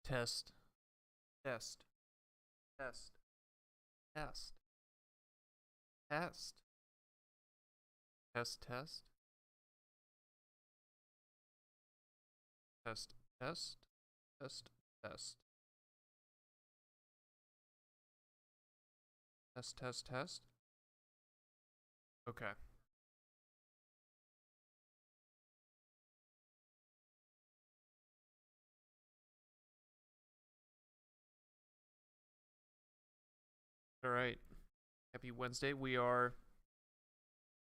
Test, test, test, test, test, test, test, test, test, test, test, test, test, test. Okay. All right. Happy Wednesday. We are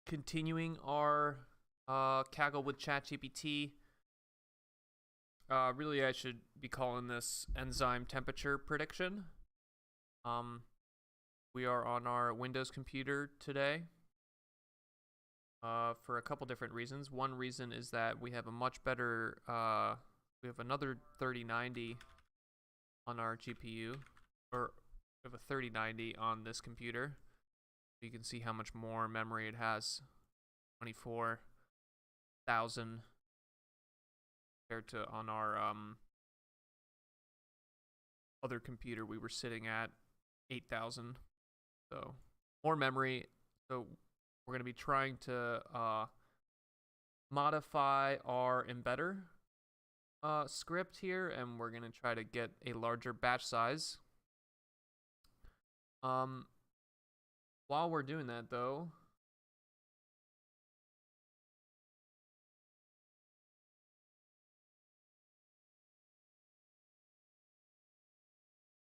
continuing our Kaggle with ChatGPT. Really, I should be calling this enzyme temperature prediction. We are on our Windows computer today for a couple different reasons. One reason is that we have a much better, we have another 3090 on our GPU, or we have a 3090 on this computer. You can see how much more memory it has, 24,000 compared to on our other computer we were sitting at 8,000. So more memory. So we're going to be trying to modify our embedder script here, and we're going to try to get a larger batch size. While we're doing that, though,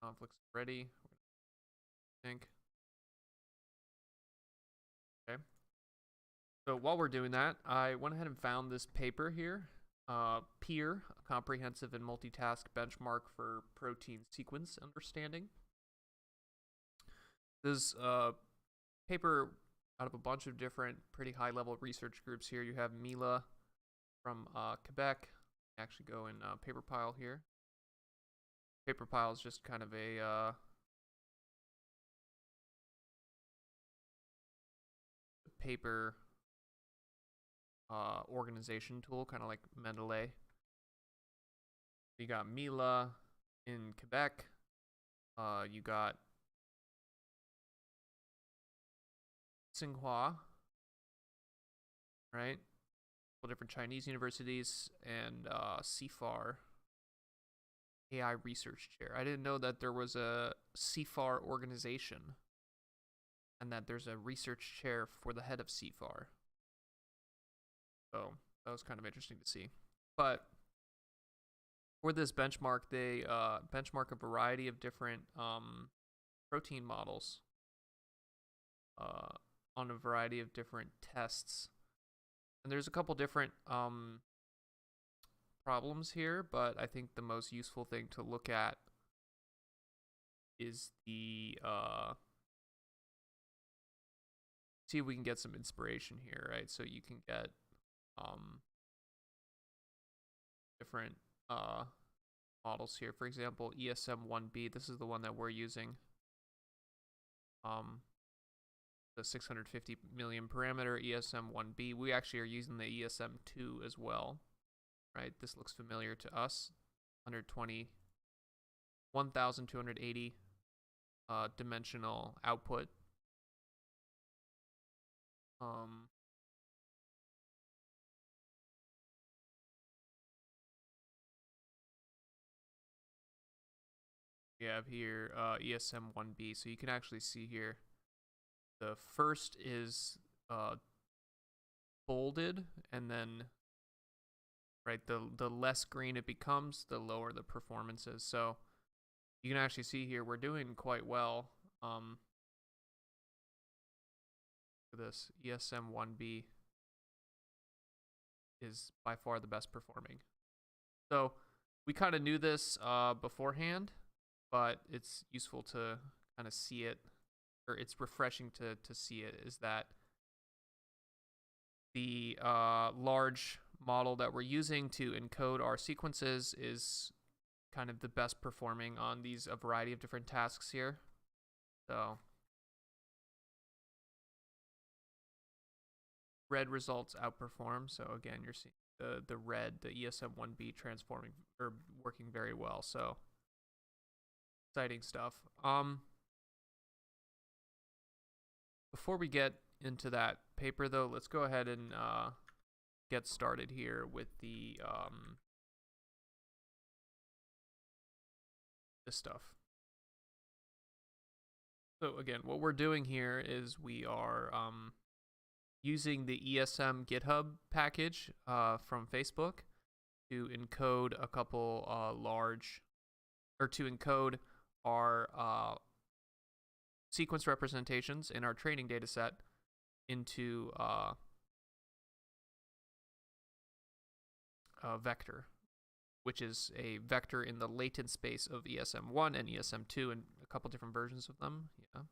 conflicts ready, I think. Okay. So while we're doing that, I went ahead and found this paper here, PEER, a comprehensive and multitask benchmark for protein sequence understanding. This paper out of a bunch of different pretty high-level research groups here. You have Mila from Quebec. Actually go in paper pile here. Paper pile is just kind of a paper organization tool, kind of like Mendeley. You got Mila in Quebec. You got Tsinghua, right? Couple different Chinese universities, and CFAR, AI Research Chair. I didn't know that there was a CFAR organization and that there's a research chair for the head of CFAR. So that was kind of interesting to see. But for this benchmark, they benchmark a variety of different protein models on a variety of different tests. And there's a couple different problems here, but I think the most useful thing to look at is the see if we can get some inspiration here, right? So you can get different models here. For example, ESM1B, this is the one that we're using. The 650 million parameter ESM1B. We actually are using the ESM2 as well, right? This looks familiar to us. 1,280 dimensional output. We have here ESM1B, so you can actually see here the first is bolded, and then right, the less green it becomes, the lower the performance is. So you can actually see here we're doing quite well. Look at this, ESM1B is by far the best performing. So we kind of knew this beforehand, but it's useful to kind of see it, or it's refreshing to see it, is that the large model that we're using to encode our sequences is kind of the best performing on these a variety of different tasks here. So red results outperform. So again, you're seeing the red, the ESM1B transforming or working very well. So exciting stuff. Before we get into that paper, though, let's go ahead and get started here with the this stuff. So again, what we're doing here is we are using the ESM GitHub package from Facebook to encode a couple to encode our sequence representations in our training data set into a vector, which is a vector in the latent space of ESM1 and ESM2 and a couple different versions of them. Yeah,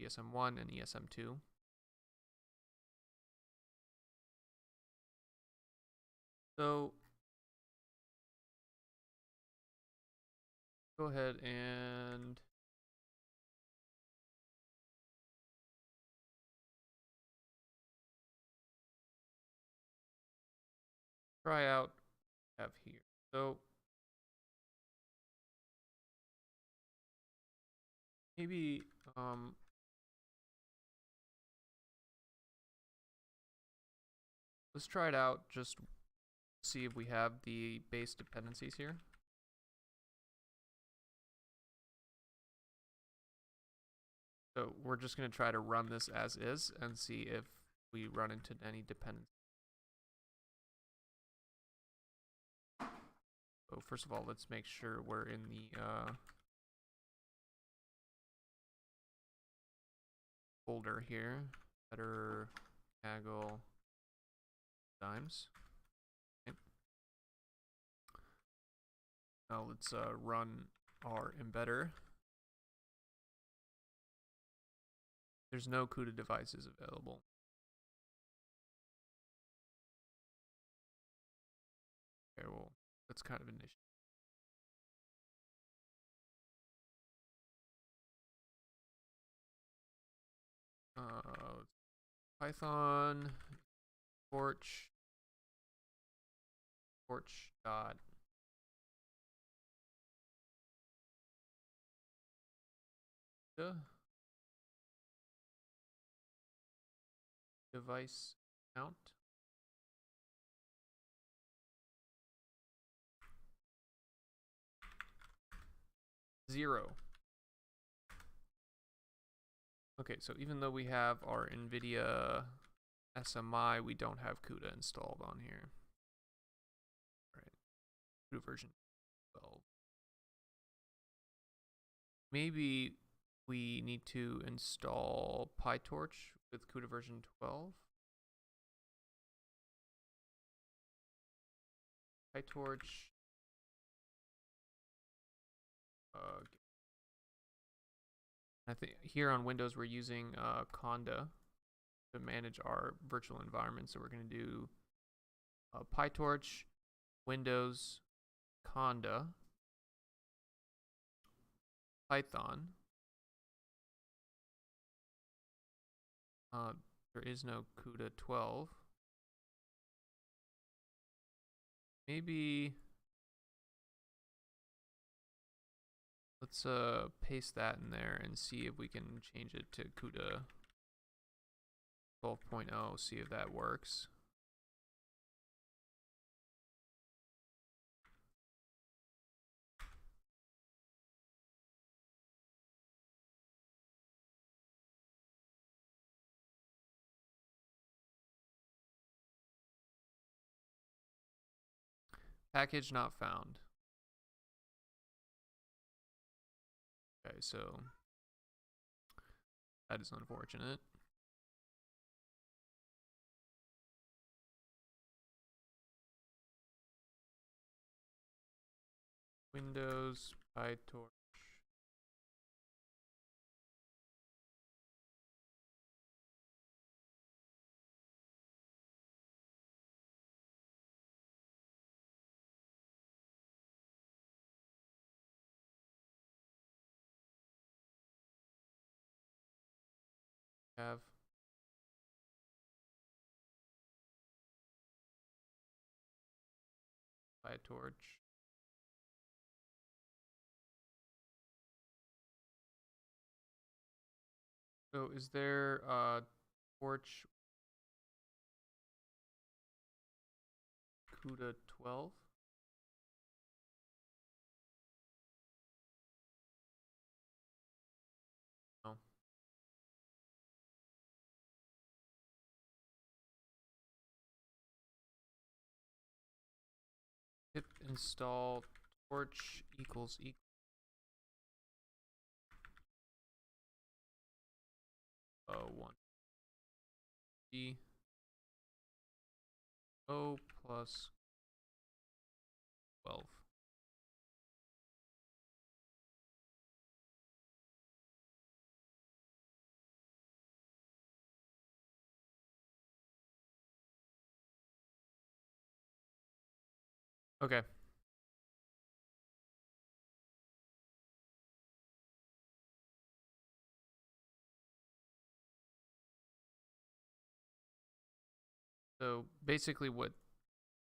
ESM1 and ESM2. So go ahead and try out what we have here. So maybe let's try it out, just see if we have the base dependencies here. So we're just going to try to run this as is and see if we run into any dependencies. So first of all, let's make sure we're in the folder here. Better Kaggle Enzymes. Okay. Now let's run our embedder. There's no CUDA devices available. Okay, well, that's kind of an issue. Python torch dot device count. Zero. Okay, so even though we have our NVIDIA SMI, we don't have CUDA installed on here. All right, CUDA version 12. Maybe we need to install PyTorch with CUDA version 12. PyTorch. I think here on Windows we're using Conda to manage our virtual environment. So we're going to do PyTorch, Windows, Conda, Python. There is no CUDA 12. Maybe let's paste that in there and see if we can change it to CUDA 12.0, see if that works. Package not found. Okay, so that is unfortunate. Windows, PyTorch. Have PyTorch. So is there torch CUDA 12? No. Pip install torch equals one G O plus 12. Okay. So basically what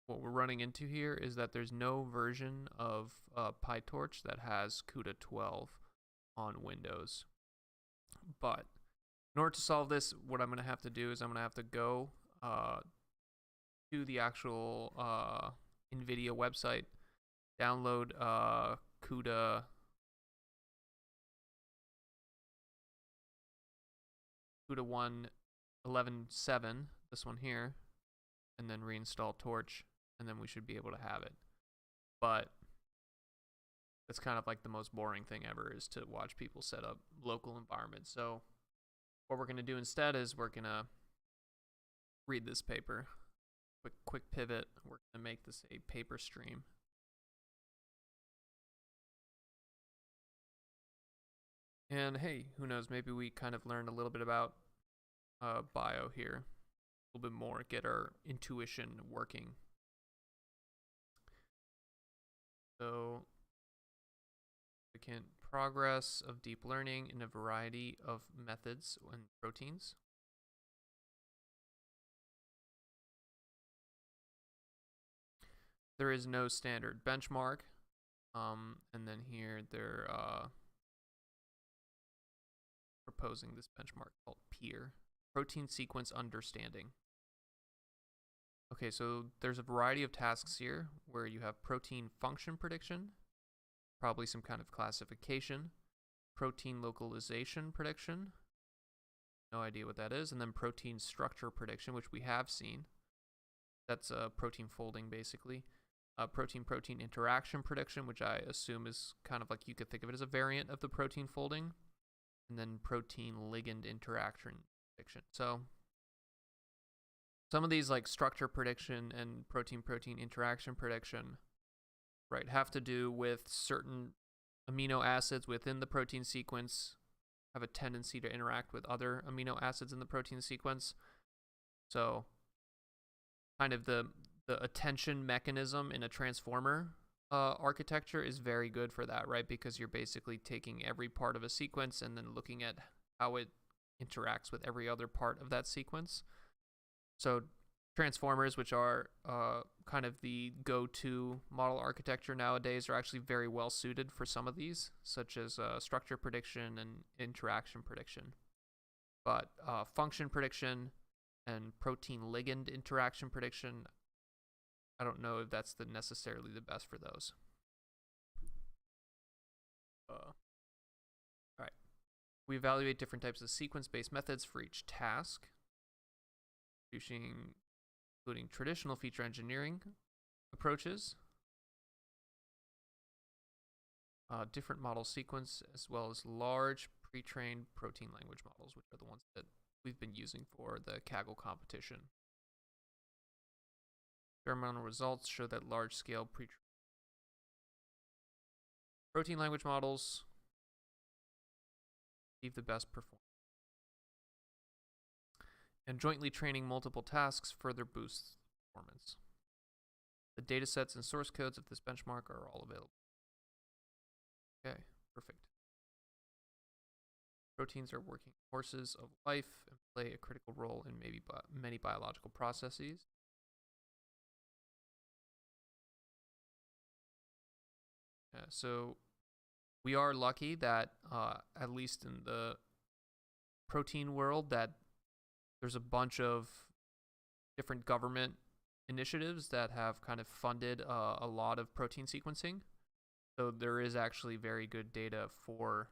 we're running into here is that there's no version of PyTorch that has CUDA 12 on Windows. But in order to solve this, what I'm going to have to do is I'm going to have to go to the actual NVIDIA website, download CUDA 1.11.7, this one here, and then reinstall Torch, and then we should be able to have it. But it's kind of like the most boring thing ever, is to watch people set up local environments. So what we're going to do instead is we're going to read this paper. Quick pivot. We're going to make this a paper stream. And hey, who knows, maybe we kind of learned a little bit about bio here. A little bit more, get our intuition working. So, significant progress of deep learning in a variety of methods and proteins. There is no standard benchmark. And then here they're proposing this benchmark called PEER, Protein Sequence Understanding. Okay, so there's a variety of tasks here where you have protein function prediction, probably some kind of classification, protein localization prediction, no idea what that is, and then protein structure prediction, which we have seen. That's protein folding, basically. Protein-protein interaction prediction, which I assume is kind of like, you could think of it as a variant of the protein folding, and then protein ligand interaction prediction. So some of these, like structure prediction and protein-protein interaction prediction, right, have to do with certain amino acids within the protein sequence have a tendency to interact with other amino acids in the protein sequence. So kind of the attention mechanism in a transformer architecture is very good for that, right? Because you're basically taking every part of a sequence and then looking at how it interacts with every other part of that sequence. So transformers, which are kind of the go-to model architecture nowadays, are actually very well suited for some of these, such as structure prediction and interaction prediction. But function prediction and protein ligand interaction prediction, I don't know if that's necessarily the best for those. All right. We evaluate different types of sequence-based methods for each task, including traditional feature engineering approaches, different model sequence, as well as large pre-trained protein language models, which are the ones that we've been using for the Kaggle competition. Experimental results show that large-scale protein language models achieve the best performance. And jointly training multiple tasks further boosts performance. The datasets and source codes of this benchmark are all available. Okay, perfect. Proteins are working forces of life and play a critical role in many biological processes. Yeah, so we are lucky that at least in the protein world that there's a bunch of different government initiatives that have kind of funded a lot of protein sequencing. So there is actually very good data for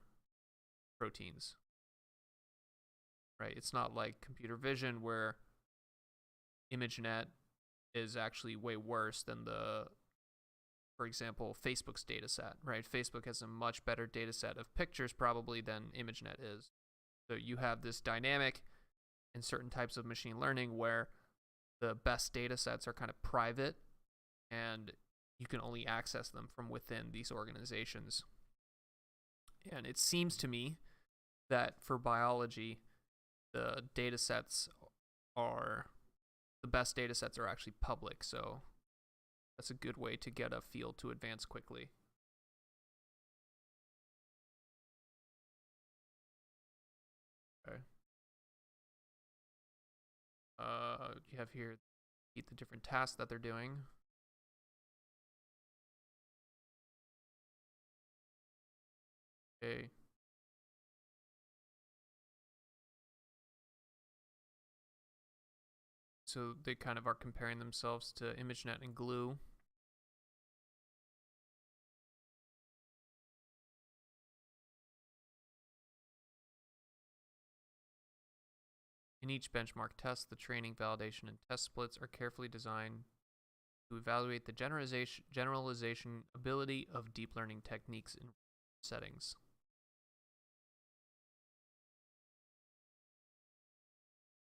proteins, right? It's not like computer vision where ImageNet is actually way worse than for example, Facebook's data set, right? Facebook has a much better data set of pictures probably than ImageNet is. So you have this dynamic in certain types of machine learning where the best data sets are kind of private and you can only access them from within these organizations. And it seems to me that for biology, the best data sets are actually public. So that's a good way to get a field to advance quickly. Okay. You have here the different tasks that they're doing. Okay. So they kind of are comparing themselves to ImageNet and Glue. In each benchmark test, the training, validation, and test splits are carefully designed to evaluate the generalization ability of deep learning techniques in settings.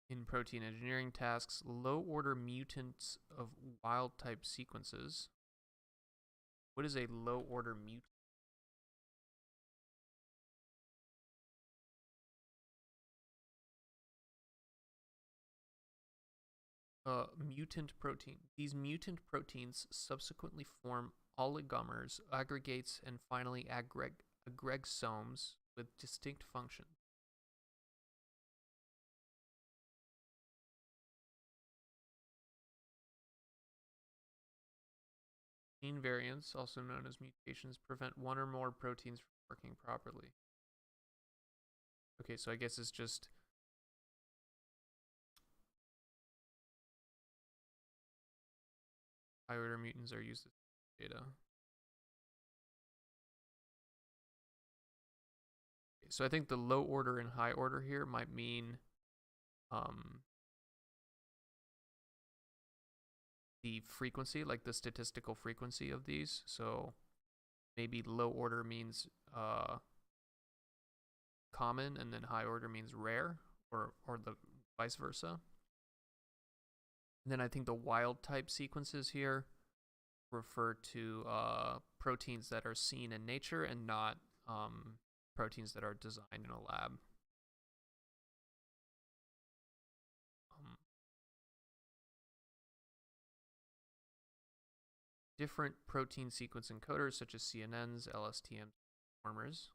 In protein engineering tasks, low-order mutants of wild-type sequences. What is a low-order mutant? Mutant protein. These mutant proteins subsequently form oligomers, aggregates, and finally aggregosomes with distinct functions. Gene variants, also known as mutations, prevent one or more proteins from working properly. Okay, so I guess it's just high order mutants are used as data. Okay, so I think the low order and high order here might mean the frequency, like the statistical frequency of these. So maybe low order means common, and then high order means rare, or the vice versa. And then I think the wild type sequences here refer to proteins that are seen in nature and not proteins that are designed in a lab. Different protein sequence encoders such as CNNs, LSTMs, formers.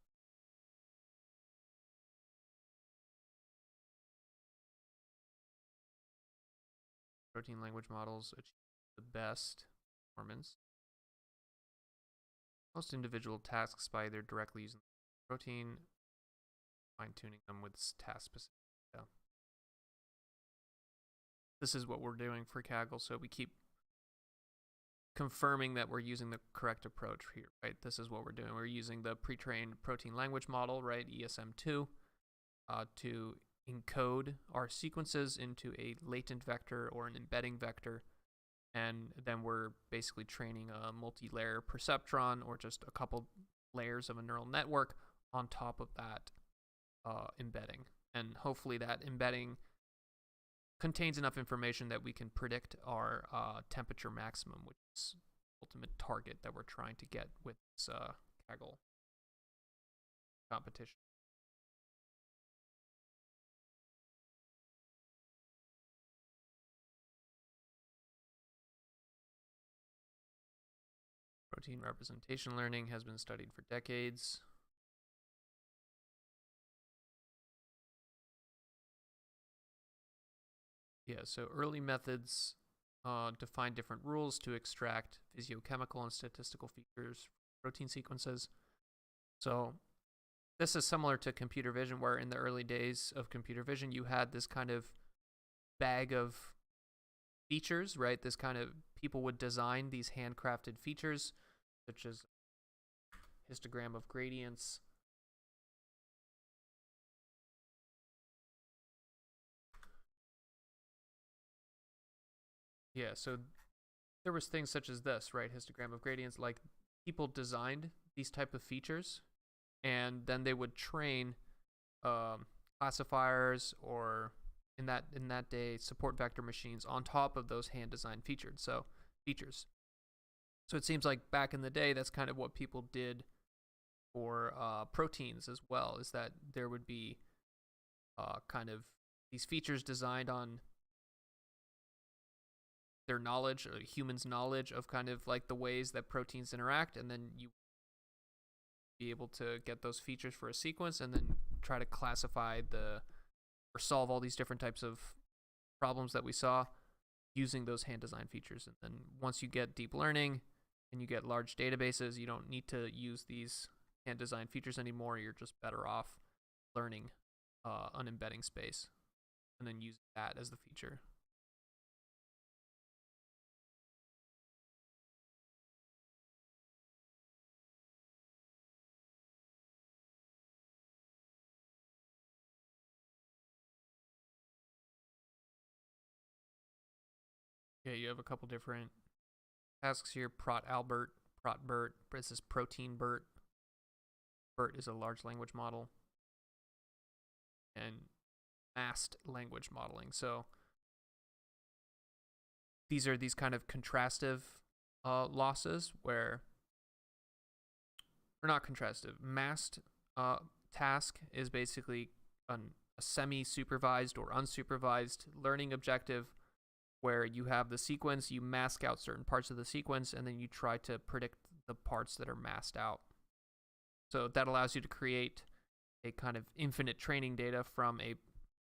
Protein language models achieve the best performance. Most individual tasks by either directly using the protein, fine-tuning them with task-specific data. This is what we're doing for Kaggle, so we keep confirming that we're using the correct approach here, right? This is what we're doing. We're using the pre-trained protein language model, right, ESM2, to encode our sequences into a latent vector or an embedding vector, and then we're basically training a multi-layer perceptron or just a couple layers of a neural network on top of that embedding. And hopefully that embedding contains enough information that we can predict our temperature maximum, which is the ultimate target that we're trying to get with this Kaggle competition. Protein representation learning has been studied for decades. Yeah, so early methods define different rules to extract physiochemical and statistical features from protein sequences. So this is similar to computer vision, where in the early days of computer vision, you had this kind of bag of features, right? This kind of people would design these handcrafted features, such as histogram of gradients. Yeah, so there was things such as this, right? Histogram of gradients, like people designed these type of features, and then they would train classifiers, or in that day, support vector machines on top of those hand designed features. So it seems like back in the day, that's kind of what people did for proteins as well. Is that there would be kind of these features designed on their knowledge, humans' knowledge of kind of like the ways that proteins interact, and then you be able to get those features for a sequence, and then try to classify or solve all these different types of problems that we saw using those hand design features. And then once you get deep learning and you get large databases, you don't need to use these hand design features anymore. You're just better off learning an embedding space and then using that as the feature. Yeah, you have a couple different tasks here. Prot Albert, Prot Bert. This is Protein Bert. Bert is a large language model. And masked language modeling. So these are these kind of contrastive losses where, or not contrastive, masked task is basically a semi-supervised or unsupervised learning objective where you have the sequence, you mask out certain parts of the sequence, and then you try to predict the parts that are masked out. So that allows you to create a kind of infinite training data from a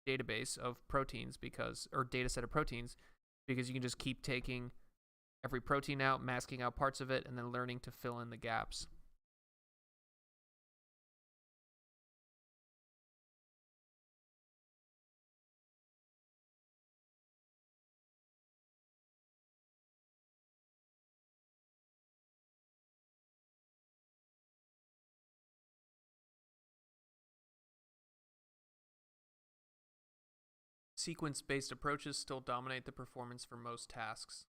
database of proteins, or data set of proteins, because you can just keep taking every protein out, masking out parts of it, and then learning to fill in the gaps. Sequence-based approaches still dominate the performance for most tasks.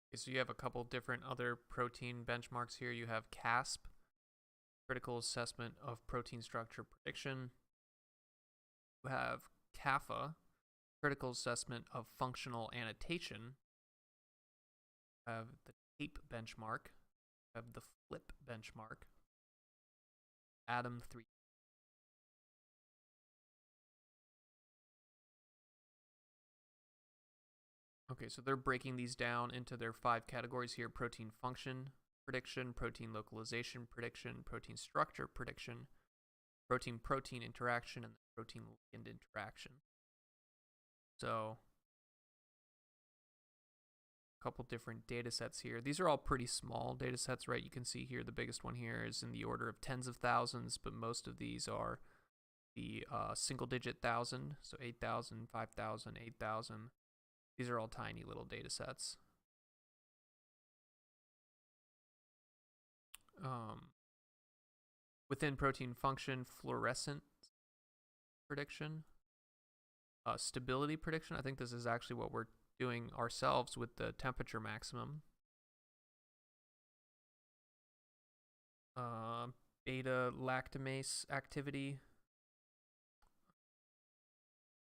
Okay, so you have a couple different other protein benchmarks here. You have CASP, Critical Assessment of Protein Structure Prediction. You have CAFA, Critical Assessment of Functional Annotation. You have the TAPE benchmark. You have the FLIP benchmark. ADAM 3. Okay, so they're breaking these down into their 5 categories here: protein function prediction, protein localization prediction, protein structure prediction, protein-protein interaction, and protein-ligand interaction. So a couple different data sets here. These are all pretty small data sets, right? You can see here the biggest one here is in the order of tens of thousands, but most of these are the single-digit thousand, so 8,000, 5,000, 8,000. These are all tiny little data sets. Within protein function, fluorescent prediction, stability prediction. I think this is actually what we're doing ourselves with the temperature maximum. Beta lactamase activity,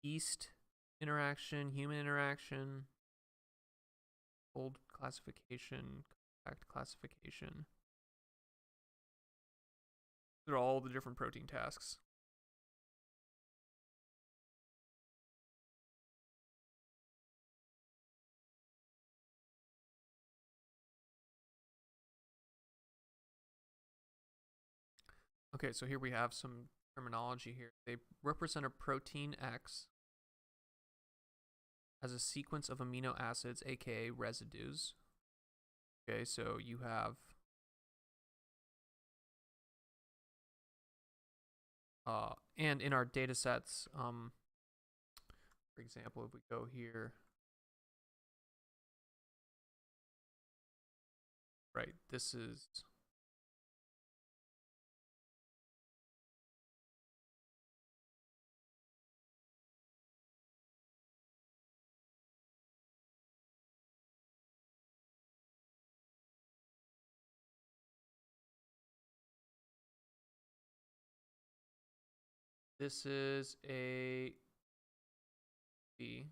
yeast interaction, human interaction, fold classification, compact classification. These are all the different protein tasks. Okay, so here we have some terminology here. They represent a protein X as a sequence of amino acids, aka residues. Okay, so you have and in our data sets, for example, if we go here, right, this is a B.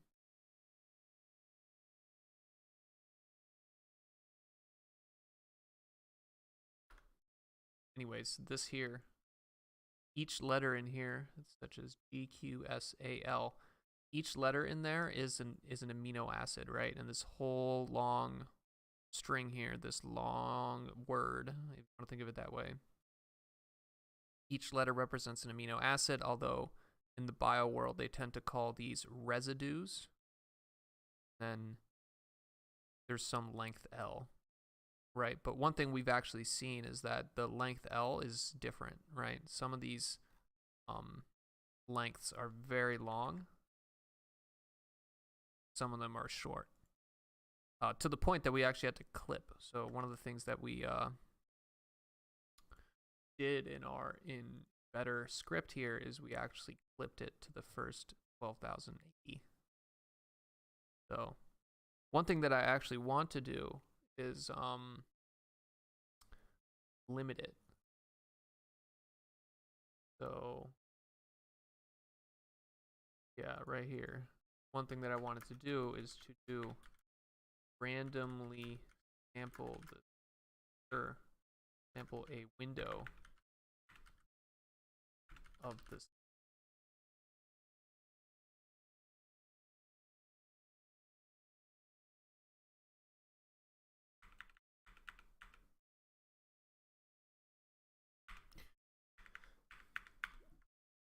Anyways, this here, each letter in here, such as G, Q, S, A, L, each letter in there is an amino acid, right? And this whole long string here, this long word, if you want to think of it that way, each letter represents an amino acid, although in the bio world they tend to call these residues. Then there's some length L, right? But one thing we've actually seen is that the length L is different, right? Some of these lengths are very long. Some of them are short. To the point that we actually had to clip. So one of the things that we did in better script here is we actually clipped it to the first 12,080. So one thing that I actually want to do is limit it. So yeah, right here. One thing that I wanted to do is to do randomly sample sample a window of this.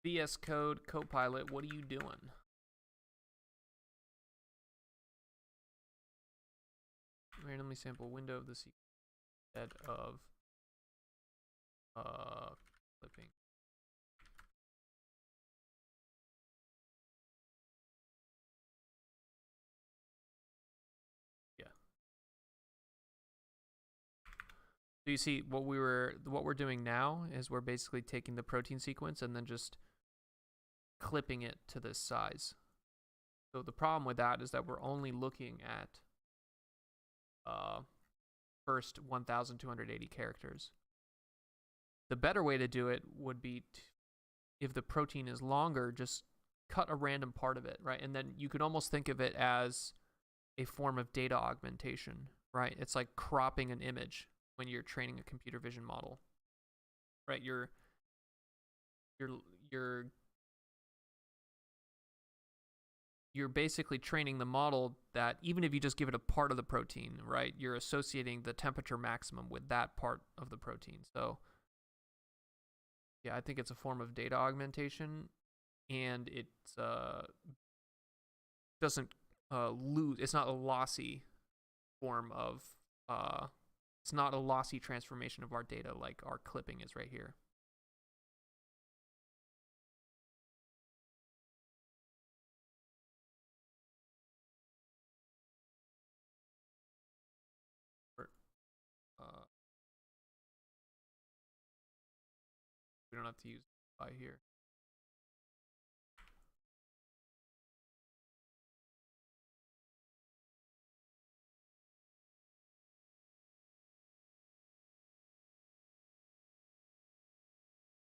VS Code Copilot, what are you doing? Randomly sample window of the sequence instead of clipping. Yeah. So you see what we're doing now is we're basically taking the protein sequence and then just clipping it to this size. So the problem with that is that we're only looking at first 1,280 characters. The better way to do it would be if the protein is longer, just cut a random part of it, right? And then you could almost think of it as a form of data augmentation, right? It's like cropping an image when you're training a computer vision model, right? You're basically training the model that even if you just give it a part of the protein, right, you're associating the temperature maximum with that part of the protein. So yeah, I think it's a form of data augmentation, and it doesn't lose. It's not a lossy form of. It's not a lossy transformation of our data like our clipping is right here. We don't have to use by here.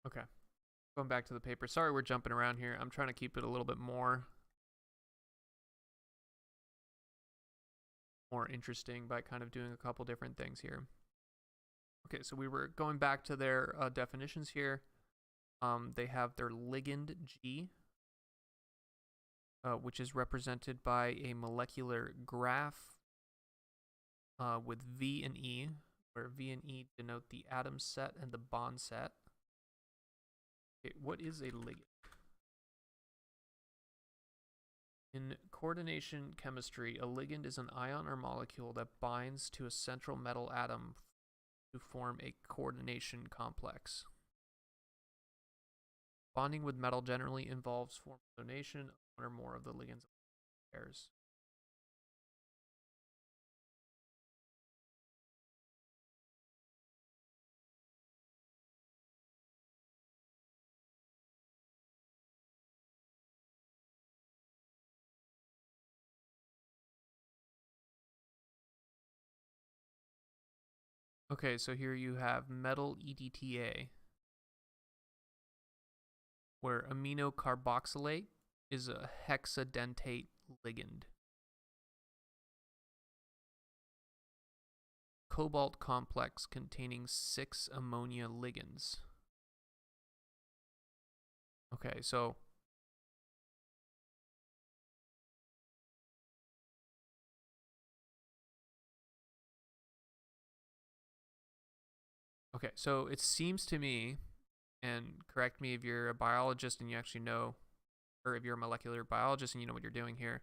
Okay. Going back to the paper. Sorry we're jumping around here. I'm trying to keep it a little bit more interesting by kind of doing a couple different things here. Okay, so we were going back to their definitions here. They have their ligand G, which is represented by a molecular graph with V and E, where V and E denote the atom set and the bond set. Okay, what is a ligand? In coordination chemistry, a ligand is an ion or molecule that binds to a central metal atom to form a coordination complex. Bonding with metal generally involves formal donation of one or more of the ligand's pairs. Okay, so here you have metal EDTA, where amino carboxylate is a hexadentate ligand. Cobalt complex containing 6 ammonia ligands. Okay, so it seems to me, and correct me if you're a biologist and you actually know, or if you're a molecular biologist and you know what you're doing here,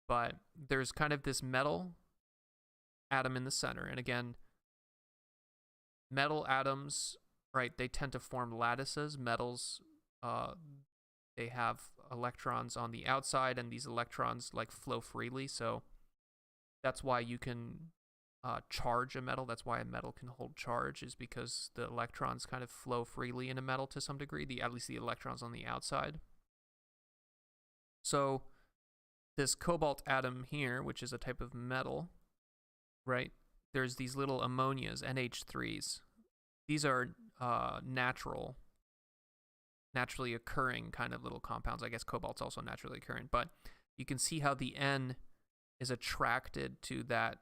but there's kind of this metal atom in the center. And again, metal atoms, right, they tend to form lattices. Metals, they have electrons on the outside, and these electrons like flow freely. So that's why you can charge a metal. That's why a metal can hold charge, is because the electrons kind of flow freely in a metal to some degree, at least the electrons on the outside. So this cobalt atom here, which is a type of metal, right? There's these little ammonias, NH3s. These are naturally occurring kind of little compounds. I guess cobalt's also naturally occurring, but you can see how the N is attracted to that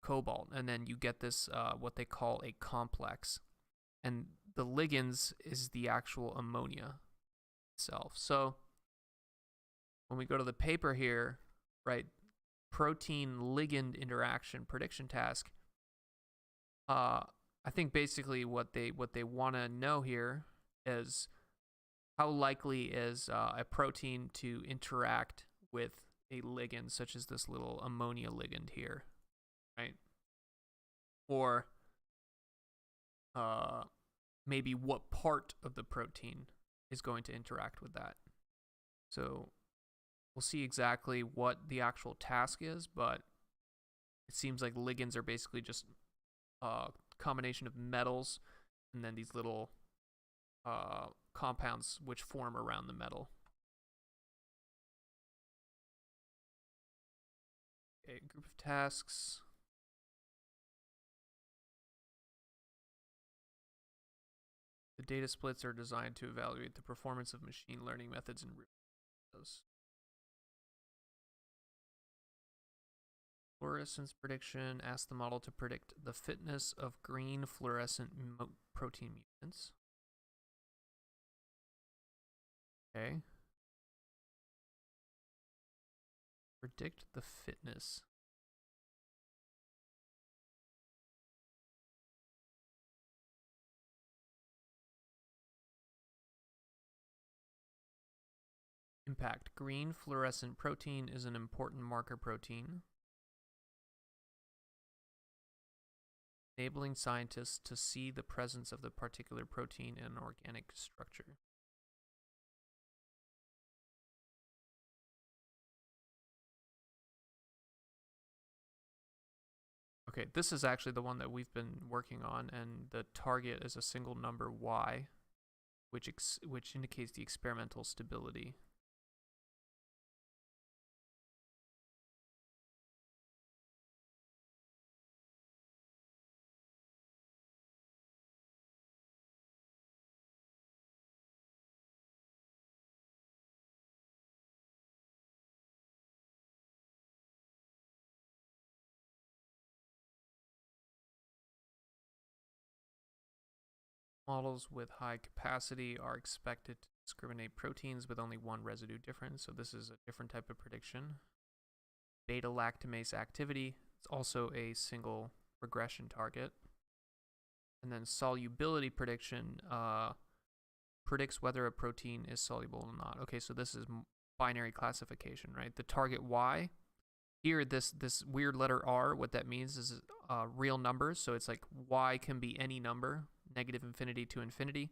cobalt, and then you get this what they call a complex, and the ligands is the actual ammonia itself. So when we go to the paper here, right, protein ligand interaction prediction task, I think basically what they want to know here is how likely is a protein to interact with a ligand such as this little ammonia ligand here, right? Or maybe what part of the protein is going to interact with that. So we'll see exactly what the actual task is, but it seems like ligands are basically just a combination of metals and then these little compounds which form around the metal. Okay, group of tasks. The data splits are designed to evaluate the performance of machine learning methods and those. Fluorescence prediction. Ask the model to predict the fitness of green fluorescent protein mutants. Okay. Predict the fitness. Impact. Green fluorescent protein is an important marker protein, enabling scientists to see the presence of the particular protein in an organic structure. Okay, this is actually the one that we've been working on, and the target is a single number y, which indicates the experimental stability. Models with high capacity are expected to discriminate proteins with only one residue difference, so this is a different type of prediction. Beta lactamase activity, it's also a single regression target. And then solubility prediction, predicts whether a protein is soluble or not. Okay, so this is binary classification, right? The target Y. Here, this weird letter R, what that means is real numbers. So it's like Y can be any number, -infinity to infinity.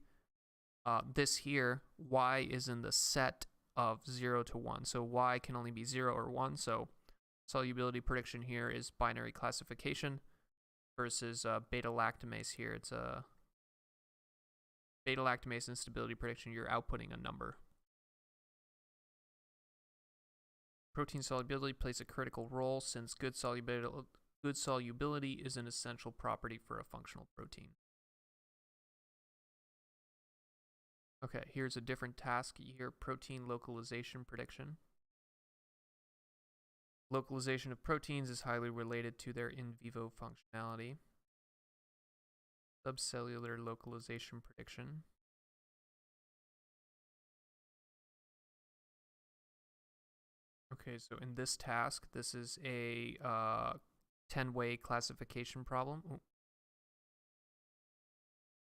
This here, Y is in the set of 0 to 1. So Y can only be 0 or 1. So solubility prediction here is binary classification versus beta-lactamase here. It's a beta-lactamase instability prediction. You're outputting a number. Protein solubility plays a critical role since good solubility is an essential property for a functional protein. Okay, here's a different task here, protein localization prediction. Localization of proteins is highly related to their in vivo functionality. Subcellular localization prediction. Okay, so in this task, this is a 10-way classification problem. Ooh.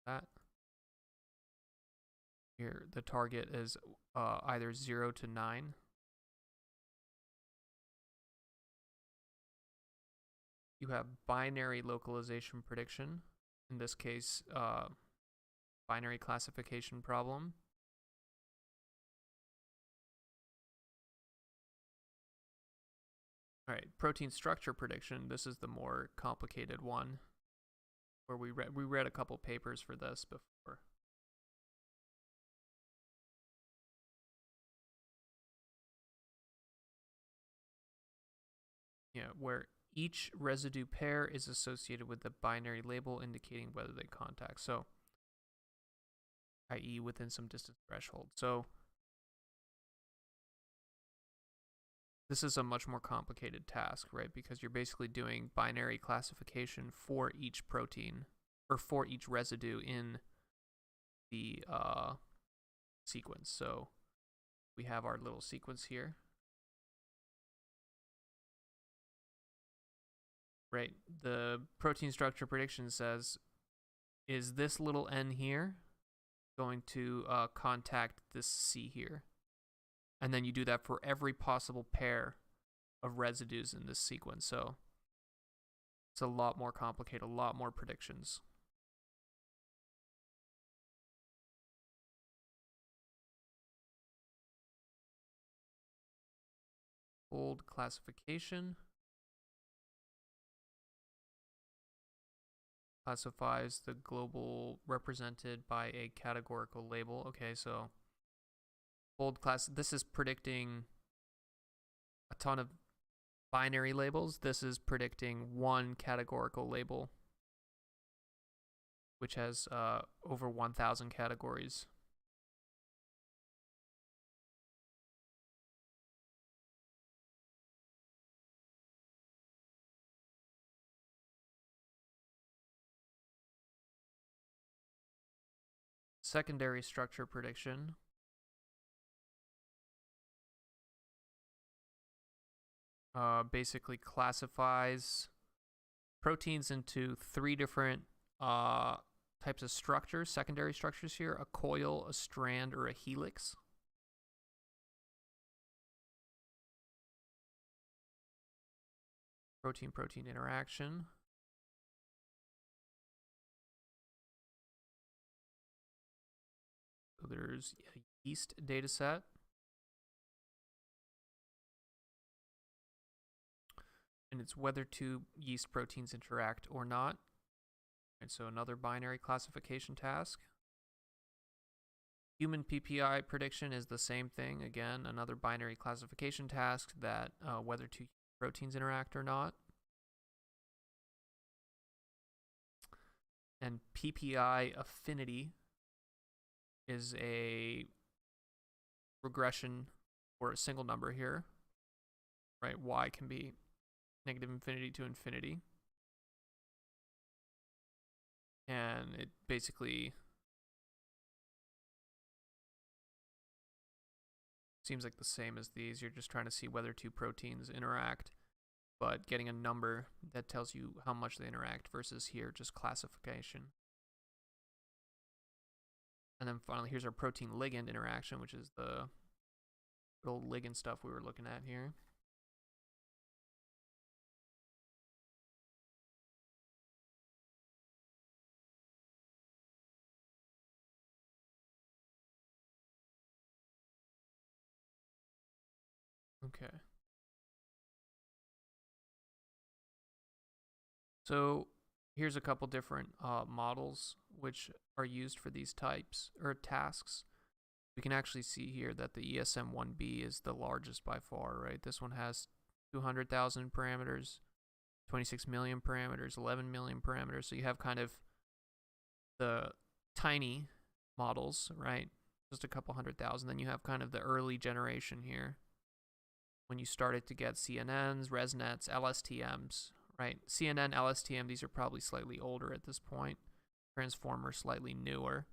That. Here, the target is either 0 to 9. You have binary localization prediction. In this case, binary classification problem. All right, protein structure prediction. This is the more complicated one, where we read a couple papers for this before. Yeah, where each residue pair is associated with the binary label indicating whether they contact. So, i.e. within some distance threshold. So, this is a much more complicated task, right? Because you're basically doing binary classification for each protein, or for each residue in the sequence. So, we have our little sequence here. Right, the protein structure prediction says, is this little n here going to contact this C here? And then you do that for every possible pair of residues in this sequence. So it's a lot more complicated, a lot more predictions. Fold classification. Classifies the global represented by a categorical label. Okay, so fold class, this is predicting a ton of binary labels. This is predicting one categorical label, which has over 1,000 categories. Secondary structure prediction. Basically classifies proteins into 3 different types of structures, secondary structures here: a coil, a strand, or a helix. Protein-protein interaction. So there's a yeast data set. And it's whether 2 yeast proteins interact or not. And so another binary classification task. Human PPI prediction is the same thing. Again, another binary classification task that whether 2 proteins interact or not. And PPI affinity is a regression for a single number here, right? Y can be -infinity to infinity. And it basically seems like the same as these. You're just trying to see whether 2 proteins interact, but getting a number that tells you how much they interact versus here just classification. And then finally, here's our protein ligand interaction, which is the old ligand stuff we were looking at here. Okay. So here's a couple different models which are used for these types or tasks. We can actually see here that the ESM1B is the largest by far, right? This one has 200,000 parameters, 26 million parameters, 11 million parameters. So you have kind of the tiny models, right? Just a couple 100,000. Then you have kind of the early generation here when you started to get CNNs, ResNets, LSTMs, right? CNN, LSTM, these are probably slightly older at this point. Transformer, slightly newer,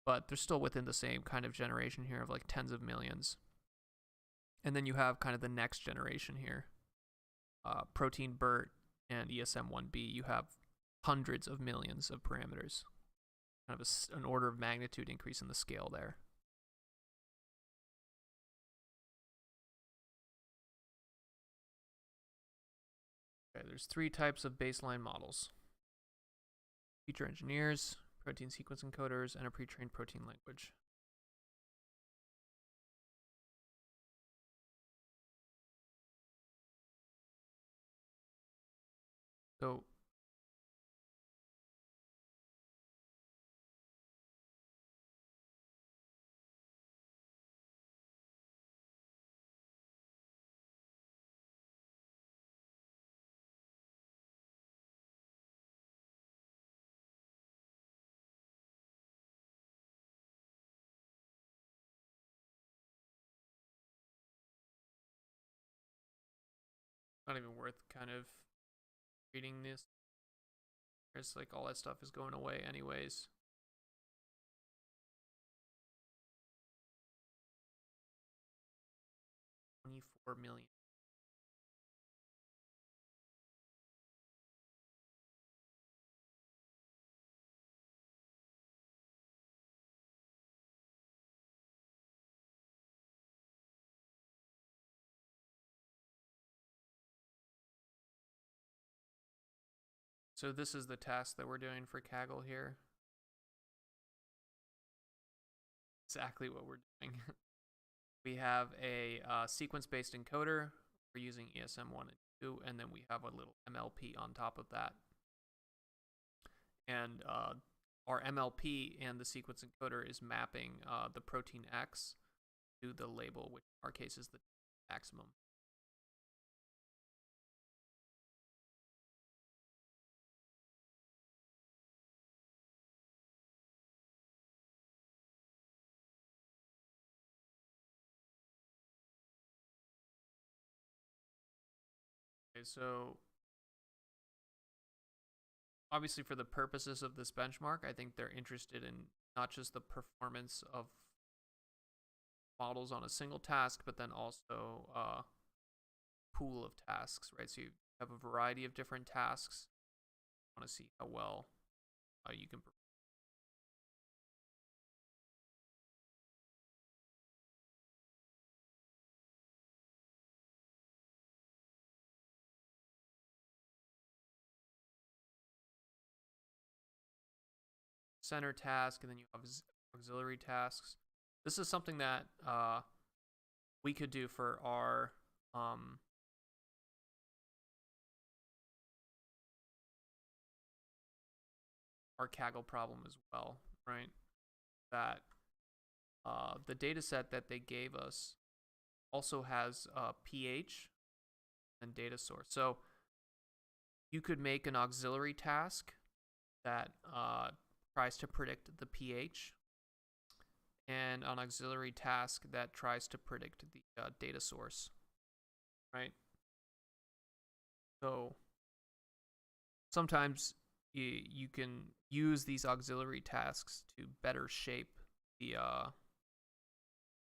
but they're still within the same kind of generation here of like tens of millions. And then you have kind of the next generation here. Protein BERT and ESM1B, you have hundreds of millions of parameters. Kind of an order of magnitude increase in the scale there. Okay, there's 3 types of baseline models. Feature engineers, protein sequence encoders, and a pre-trained protein language. So not even worth kind of reading this. It's like all that stuff is going away anyways. $24 million. So this is the task that we're doing for Kaggle here. Exactly what we're doing. We have a sequence-based encoder. We're using ESM1 and 2, and then we have a little MLP on top of that. And our MLP and the sequence encoder is mapping the protein X to the label, which in our case is the maximum. Okay, so obviously for the purposes of this benchmark, I think they're interested in not just the performance of models on a single task, but then also pool of tasks, right? So you have a variety of different tasks. You want to see how well you can perform. Center task, and then you have auxiliary tasks. This is something that we could do for our Kaggle problem as well, right? That the data set that they gave us also has pH and data source. So you could make an auxiliary task that tries to predict the pH, and an auxiliary task that tries to predict the data source, right? So sometimes you can use these auxiliary tasks to better shape the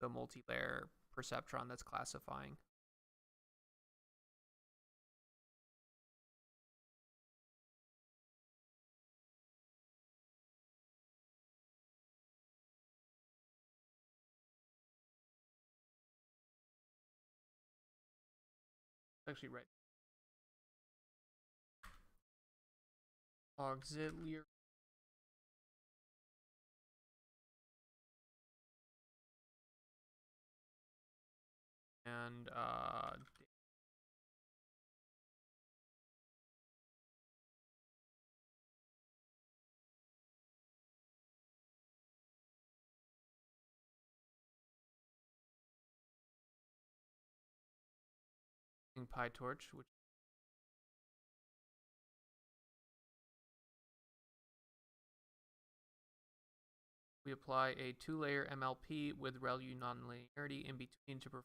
multi-layer perceptron that's classifying. Actually, right. Auxiliary. And PyTorch, which we apply a 2-layer MLP with ReLU nonlinearity in between to perform.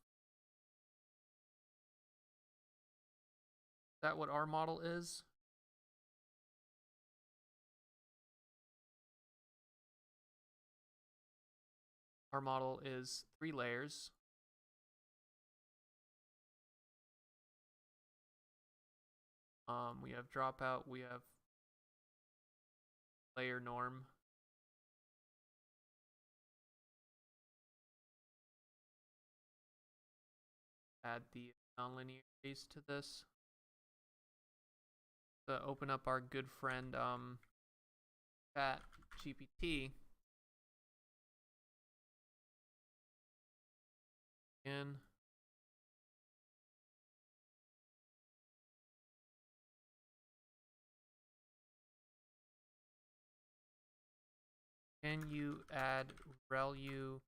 Is that what our model is? Our model is 3 layers. We have dropout, we have layer norm. Add the nonlinearities to this. To open up our good friend ChatGPT. In. Can you add ReLU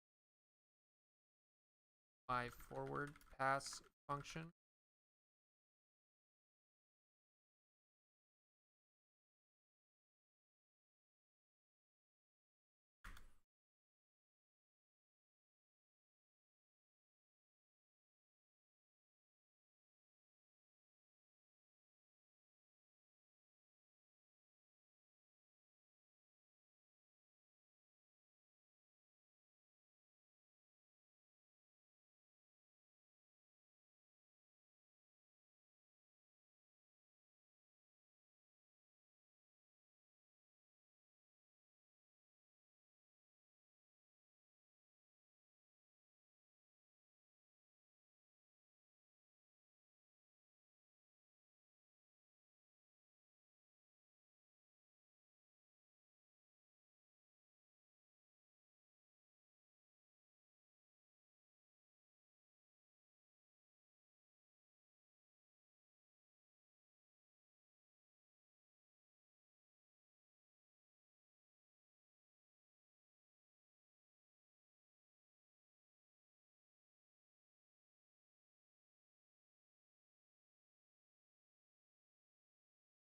by forward pass function?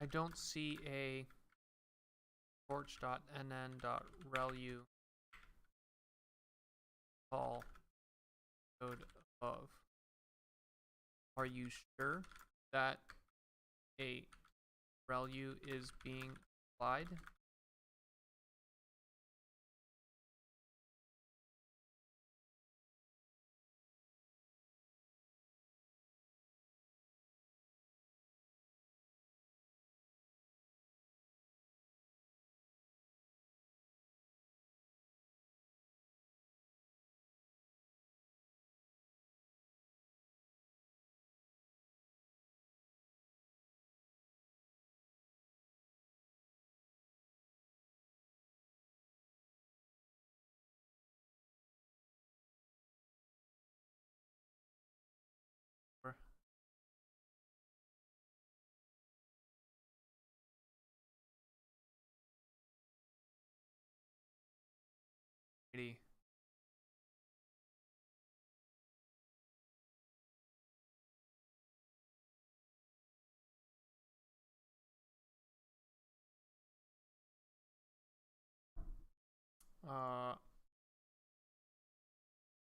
I don't see a torch.nn.relu call code above. Are you sure that a ReLU is being applied?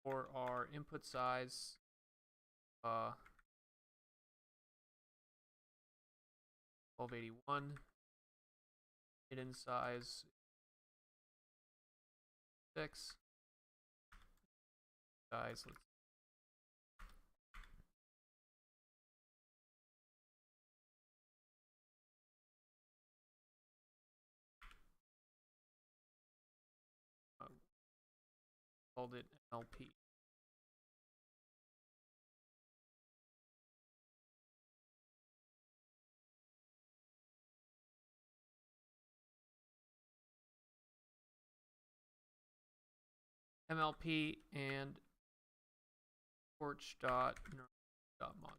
For our input size, 1281. Hidden size 6. Guys, let's called it LP. MLP and torch.neuralink.mod.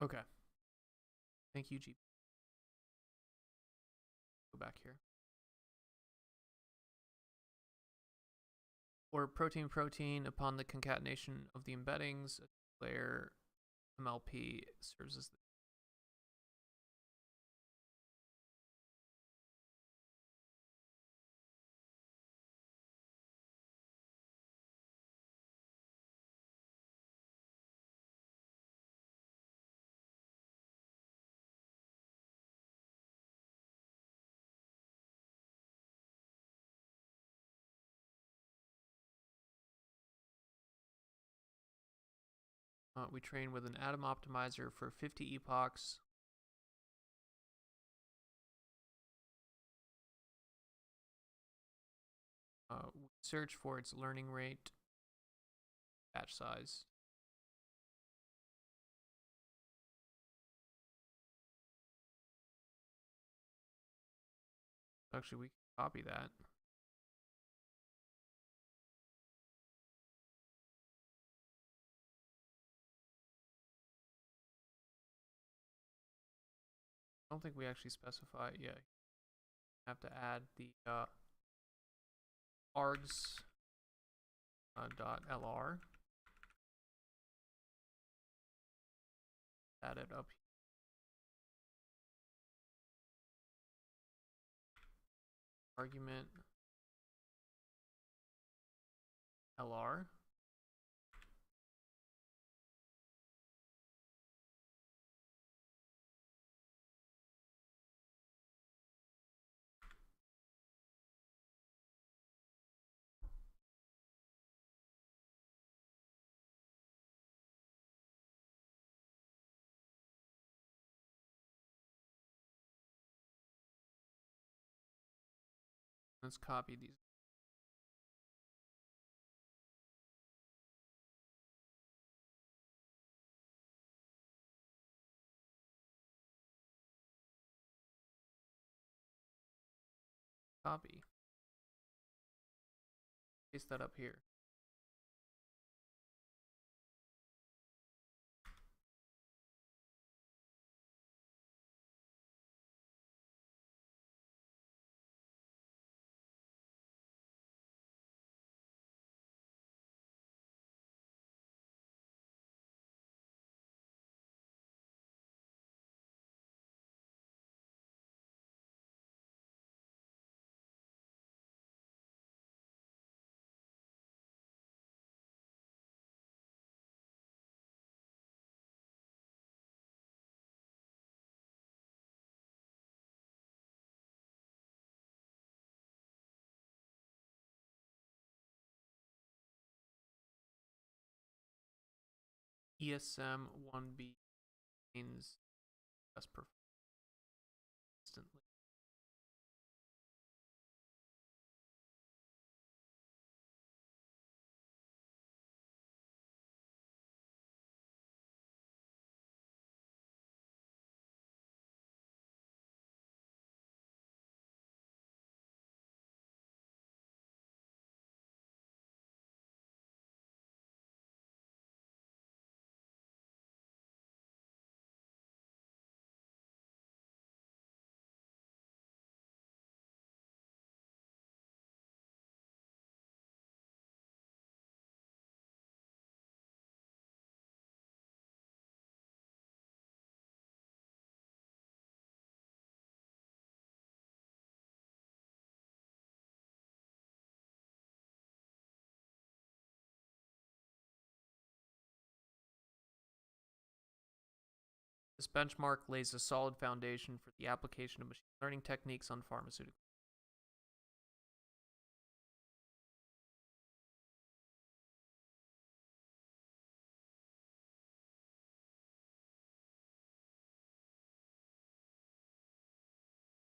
Okay. Thank you, G. Go back here. Or protein-protein, upon the concatenation of the embeddings, a layer MLP serves as the we train with an atom optimizer for 50 epochs. We search for its learning rate, batch size. Actually, we can copy that. I don't think we actually specify. Yeah, have to add the args .lr. Add it up. Argument LR. Let's copy these. Copy. Paste that up here. ESM 1B means best performance instantly. This benchmark lays a solid foundation for the application of machine learning techniques on pharmaceuticals.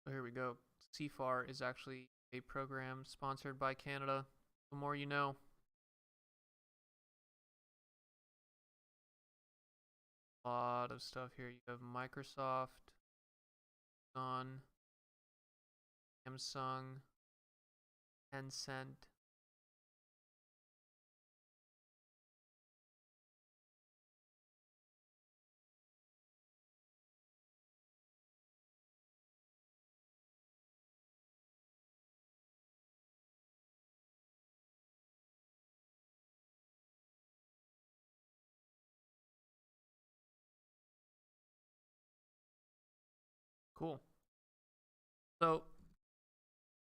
So here we go. CFAR is actually a program sponsored by Canada. The more you know. A lot of stuff here. You have Microsoft, Amazon, Samsung, Tencent. Cool. So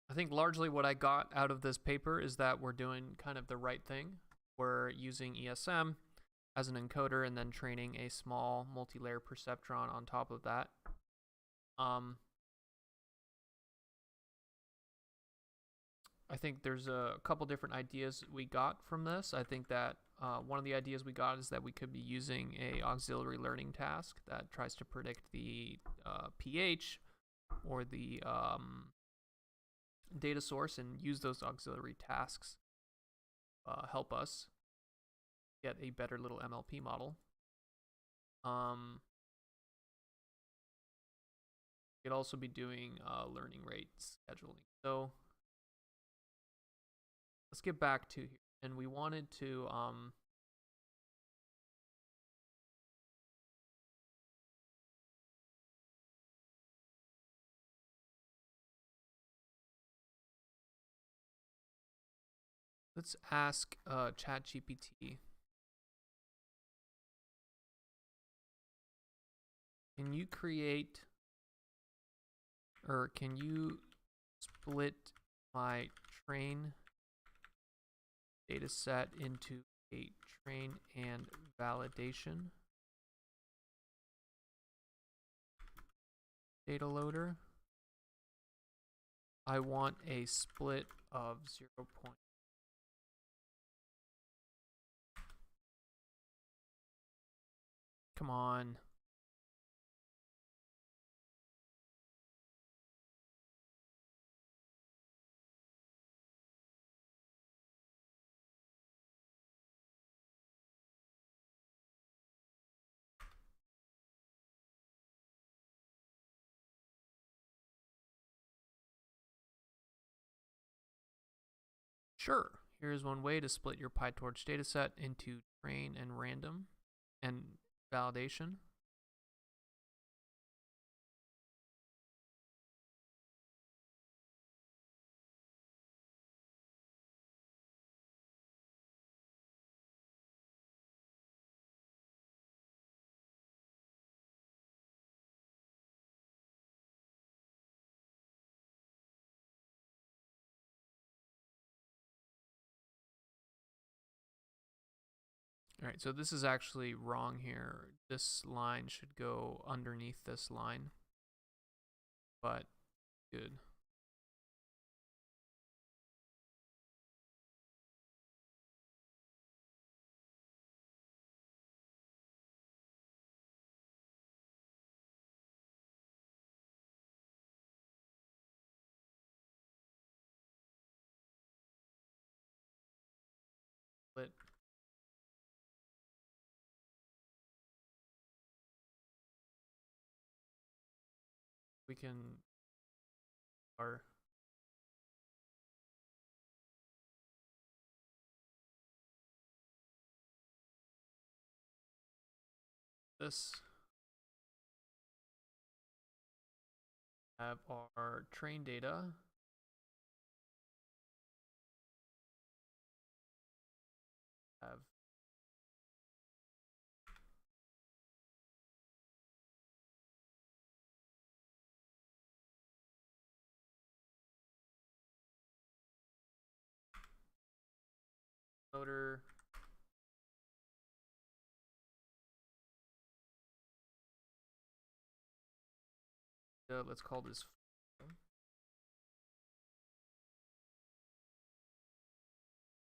I think largely what I got out of this paper is that we're doing kind of the right thing. We're using ESM as an encoder and then training a small multi-layer perceptron on top of that. I think there's a couple different ideas we got from this. I think that one of the ideas we got is that we could be using a auxiliary learning task that tries to predict the pH or the data source and use those auxiliary tasks help us get a better little MLP model. We could also be doing learning rate scheduling. So let's get back to here. And we wanted to let's ask ChatGPT. Can you create, or can you split my train data set into a train and validation data loader? I want a split of 0. Come on. Sure. Here's one way to split your PyTorch dataset into train and random and validation. All right, so this is actually wrong here. This line should go underneath this line, but good. But we can our this have our train data. Have loader let's call this.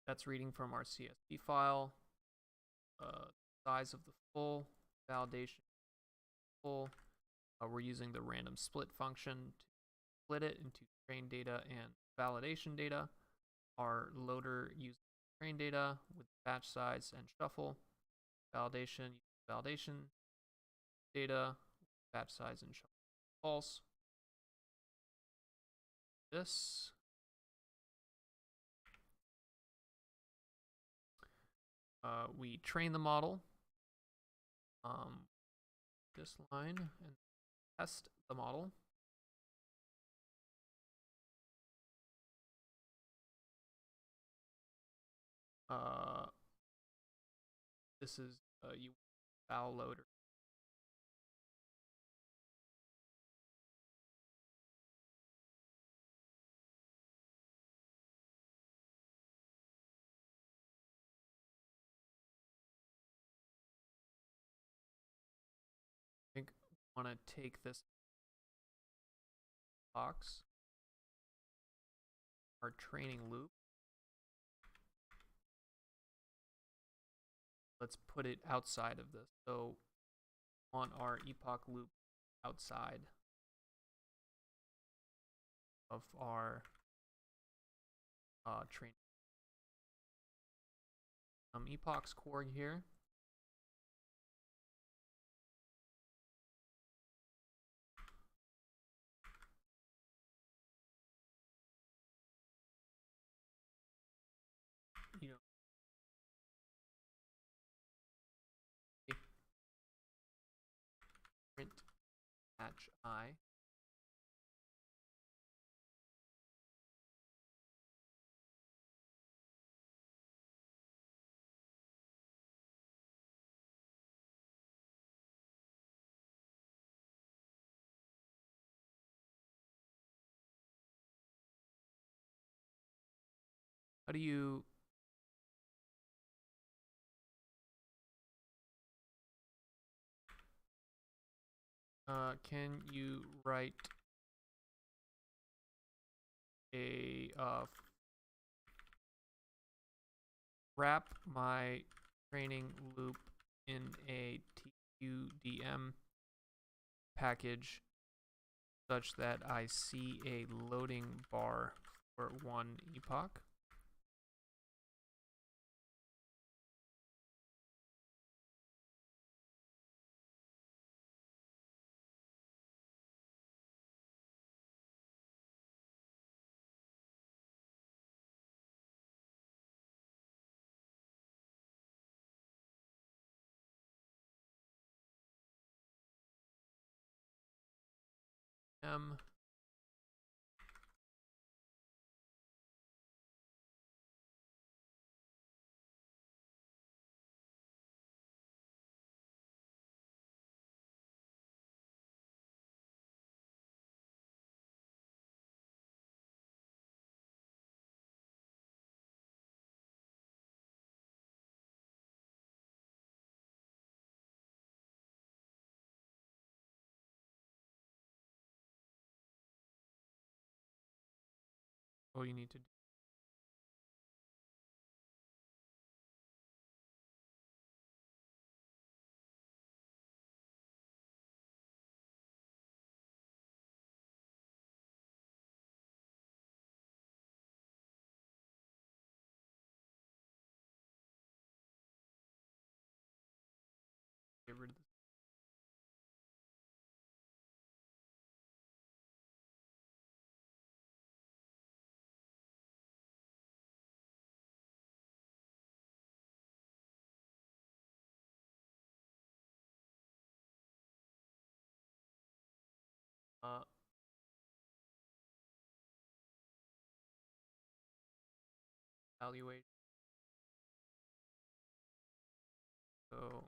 That's reading from our CSV file. Size of the full, validation full. We're using the random split function to split it into train data and validation data. Our loader uses train data with batch size and shuffle. Validation data, batch size and shuffle false. This. We train the model. This line and test the model. This is val loader. I think I want to take this box, our training loop. Let's put it outside of this. So on our epoch loop outside of our training. Epochs core here. Print match I. How do you can you write a wrap my training loop in a TUDM package such that I see a loading bar for one epoch? All you need to do. Get rid of this. Evaluate. So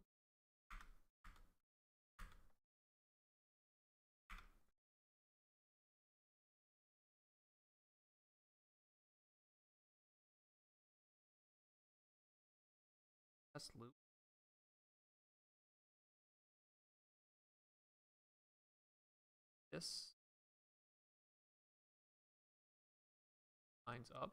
test loop. This lines up.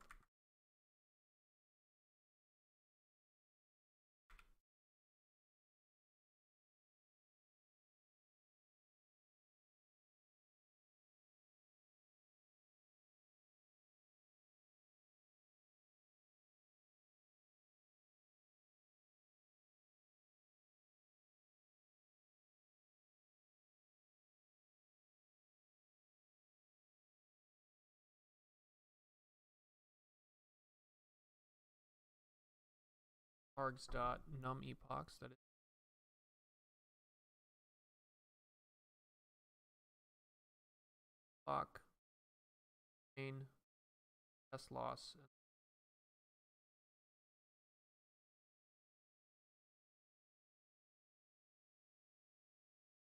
args.num epochs, that is epoch main test loss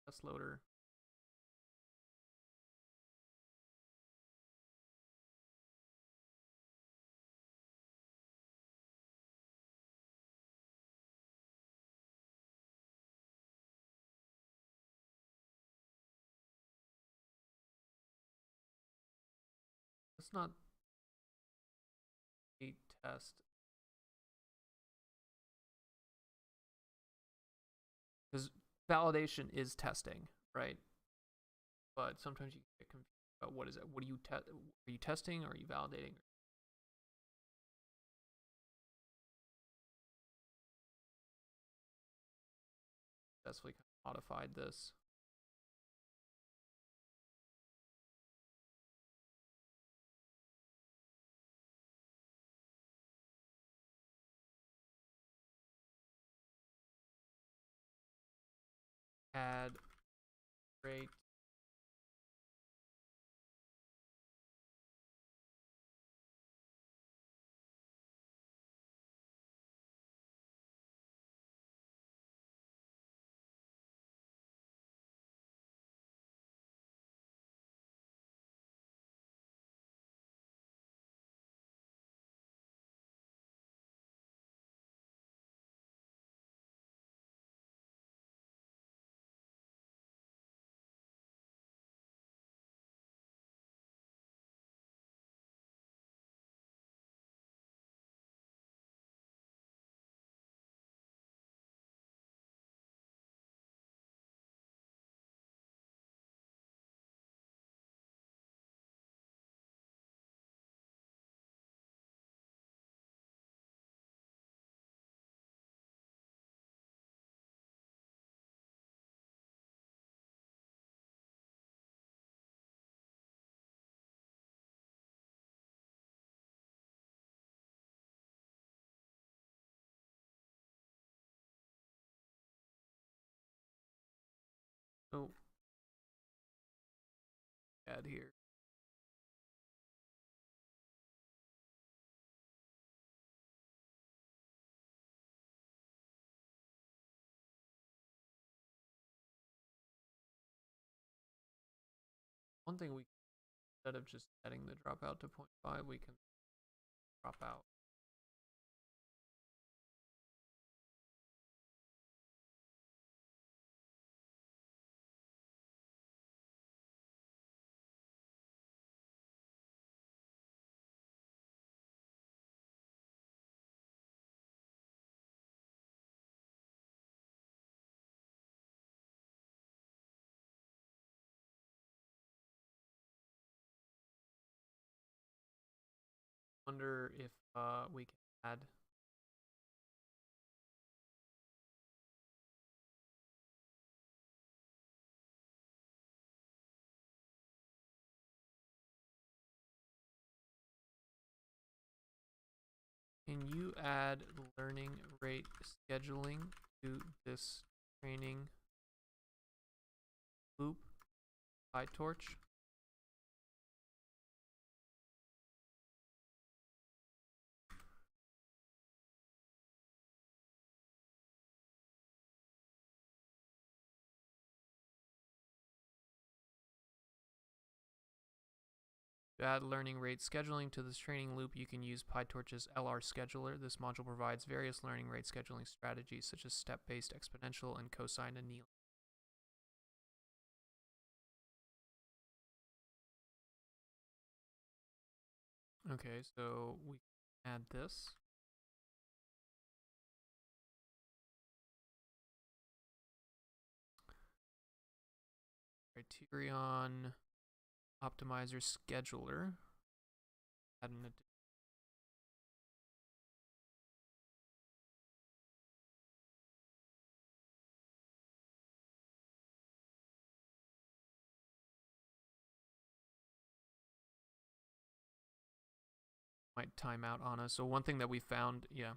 test loader. It's not a test. Because validation is testing, right? But sometimes you get confused about what is it. What do you test? Are you testing or are you validating? Successfully kind of modified this. Add rate Oh, add here. One thing we, instead of just setting the dropout to 0.5, we can drop out. Wonder if we can add Can you add learning rate scheduling to this training loop PyTorch? To add learning rate scheduling to this training loop, you can use PyTorch's LR scheduler. This module provides various learning rate scheduling strategies such as step-based exponential and cosine annealing. Okay, so we add this. Criterion optimizer scheduler. Add an might time out on us. So one thing that we found, yeah.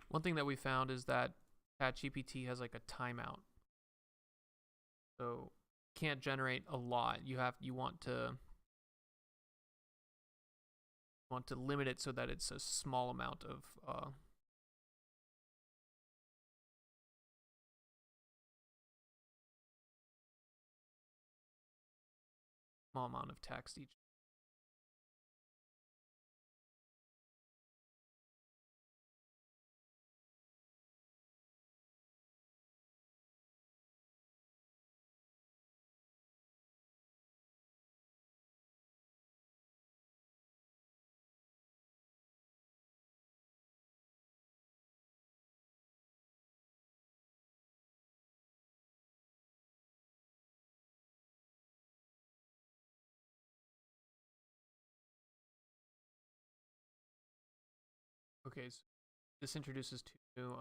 One thing that we found is that ChatGPT has like a timeout. So can't generate a lot. You want to limit it so that it's a small amount of text each. Okay, so this introduces two new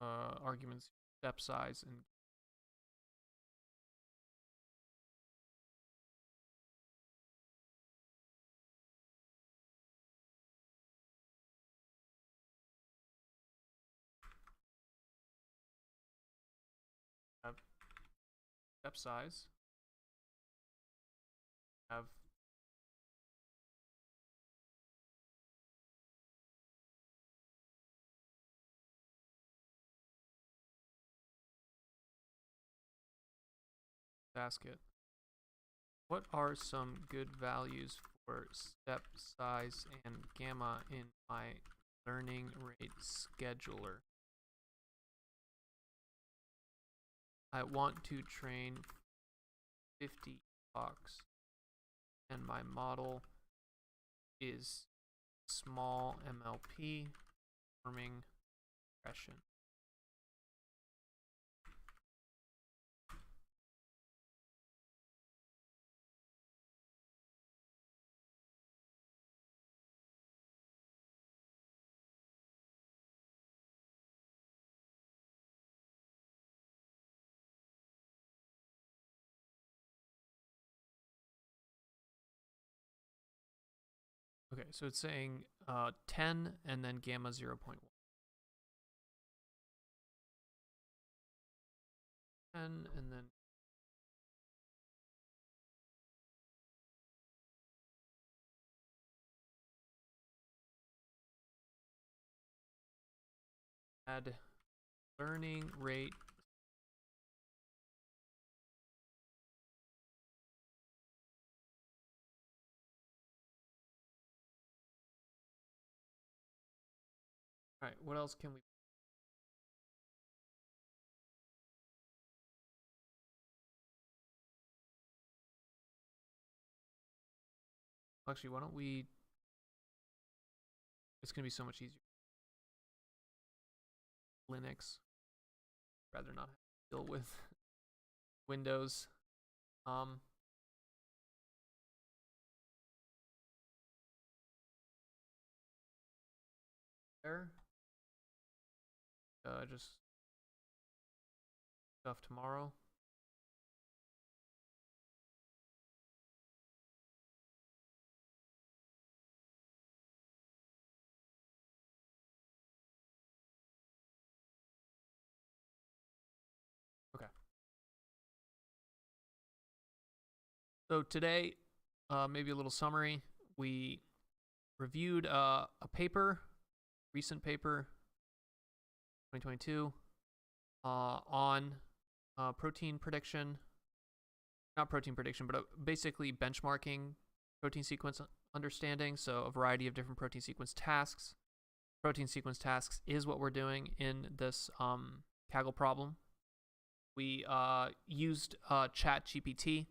arguments: step size and have step size. Have basket. What are some good values for step size and gamma in my learning rate scheduler? I want to train 50 blocks, and my model is small MLP forming regression. Okay, so it's saying 10 and then gamma 0.1. 10 and then add learning rate All right, what else can we? Actually, why don't we? It's gonna be so much easier. Linux, rather not deal with Windows. There. Just stuff tomorrow. Okay. So today, maybe a little summary. We reviewed a paper, recent paper, 2022, on protein prediction. Not protein prediction, but basically benchmarking protein sequence understanding. So a variety of different protein sequence tasks. Protein sequence tasks is what we're doing in this Kaggle problem. We used ChatGPT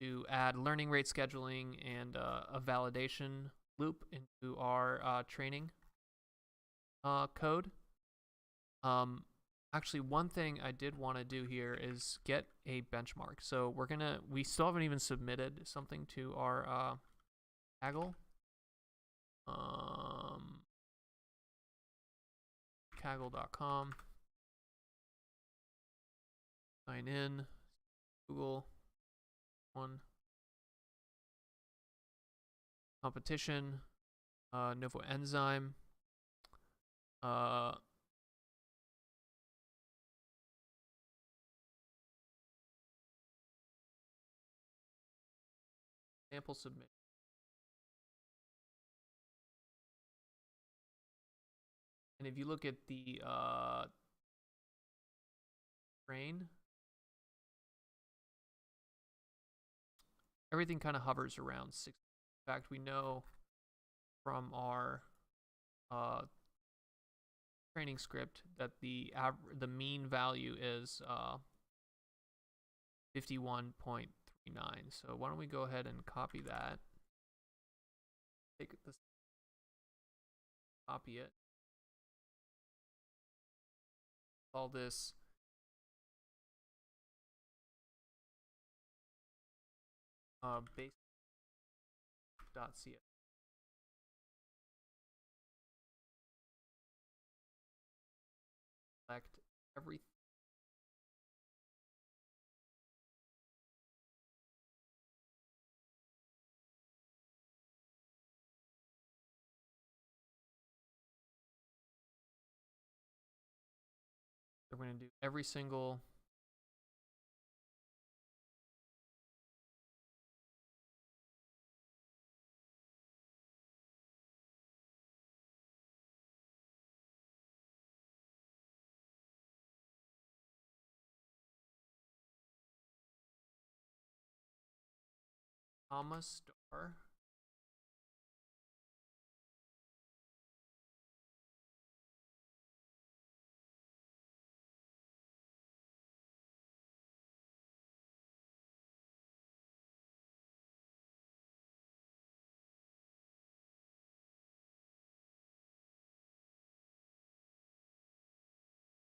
to add learning rate scheduling and a validation loop into our training code. Actually, one thing I did want to do here is get a benchmark. So we still haven't even submitted something to our Kaggle. Kaggle.com. Sign in. Google. One. Competition. Novo Enzyme. Sample submit. And if you look at the train, everything kind of hovers around 60. In fact, we know from our training script that the mean value is 51.39. So why don't we go ahead and copy that? Take this, copy it. Call this base.cs. Select everything. So we're going to do every single comma star.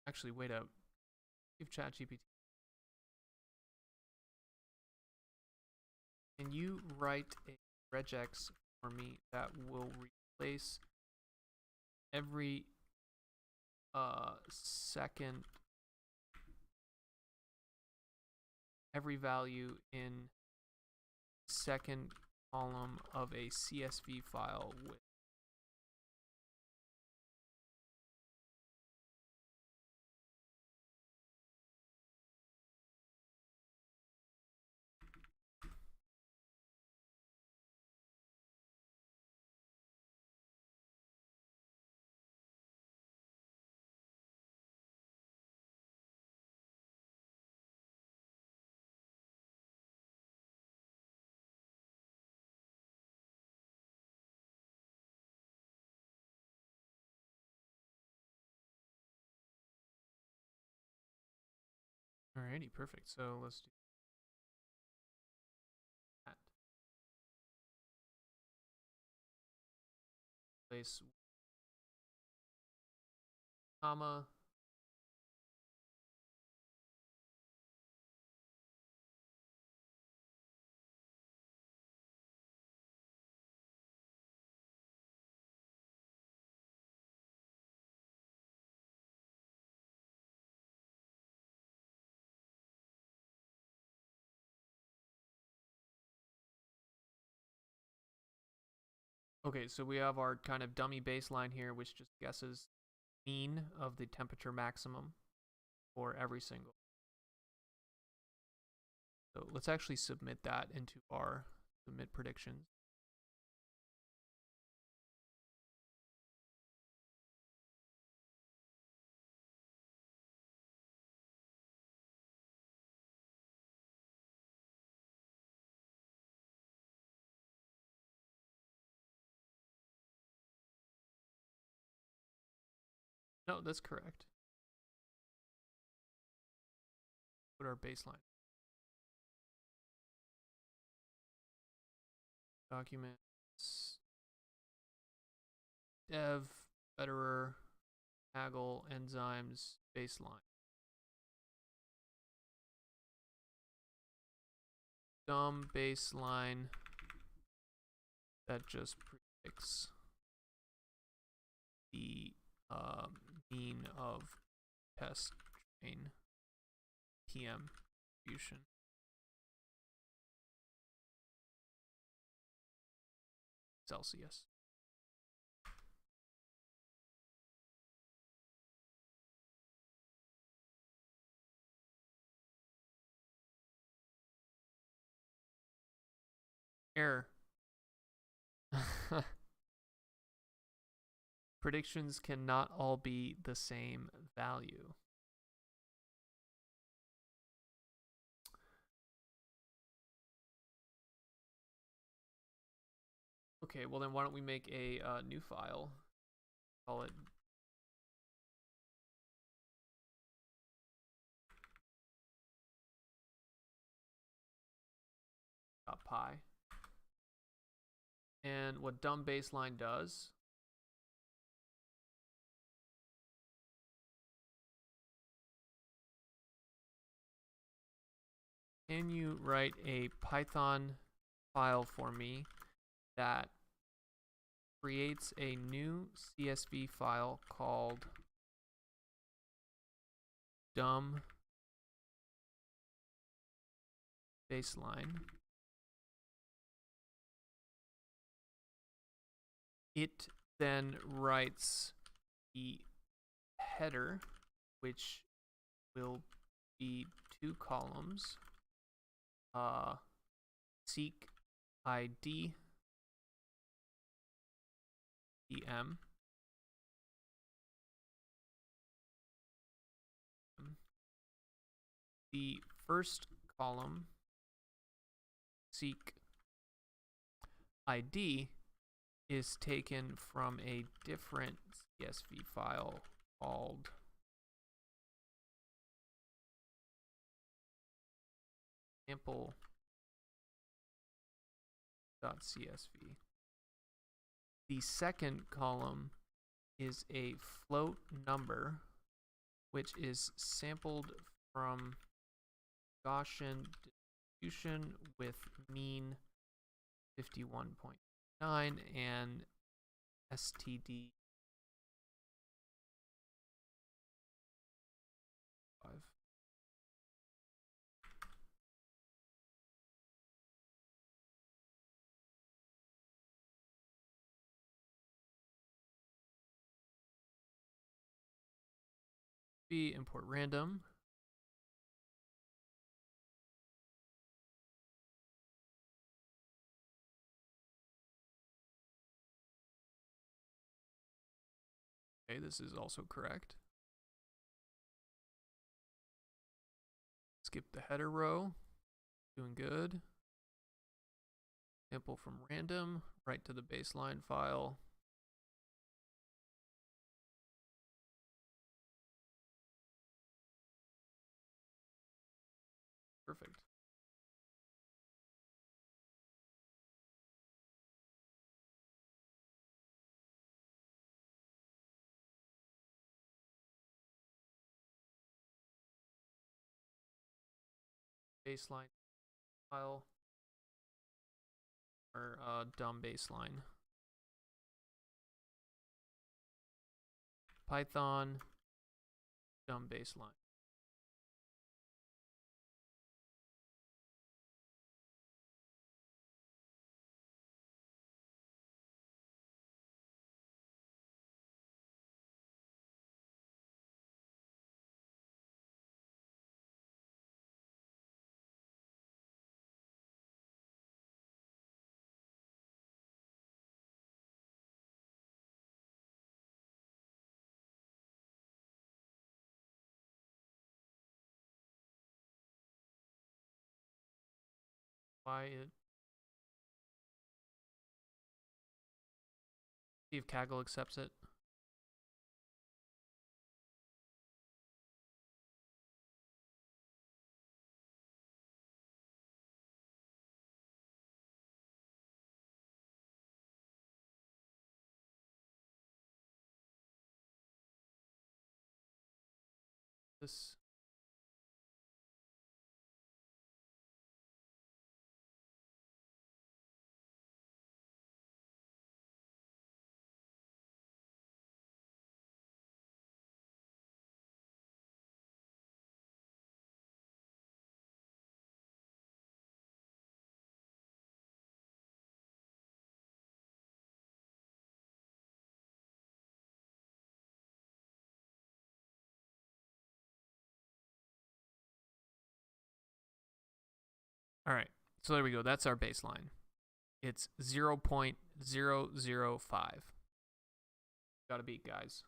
Actually, wait up. Give ChatGPT. Can you write a regex for me that will replace every second, every value in second column of a CSV file with Alrighty, perfect. So let's do that. Place comma. Okay, so we have our kind of dummy baseline here, which just guesses mean of the temperature maximum for every single. So let's actually submit that into our submit predictions. No, that's correct. Put our baseline. Documents. Dev, betterer, Kaggle, enzymes, baseline. Dumb baseline that just predicts the mean of test train TM distribution. Celsius. Error. Predictions cannot all be the same value. Okay, well then why don't we make a new file? Call it .py. And what dumb baseline does can you write a Python file for me that creates a new CSV file called dumb baseline. It then writes the header, which will be 2 columns, seek ID EM, the first column, seek ID, is taken from a different CSV file called sample.csv. The second column is a float number, which is sampled from Gaussian distribution with mean 51.9 and STD 5. Import random. Okay, this is also correct. Skip the header row. Doing good. Sample from random, right to the baseline file. Perfect. Baseline file or dumb baseline. Python dumb baseline. why it. See if Kaggle accepts it. This. All right, so there we go. That's our baseline. It's 0.005. Gotta beat, guys.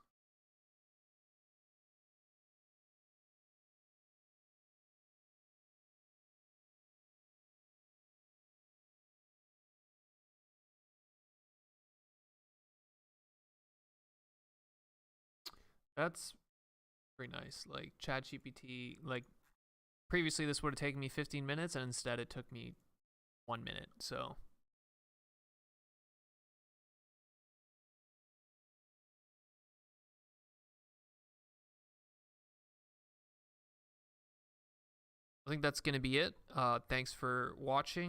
That's pretty nice. Like ChatGPT, like previously this would have taken me 15 minutes, and instead it took me 1 minute. So I think that's going to be it. Thanks for watching.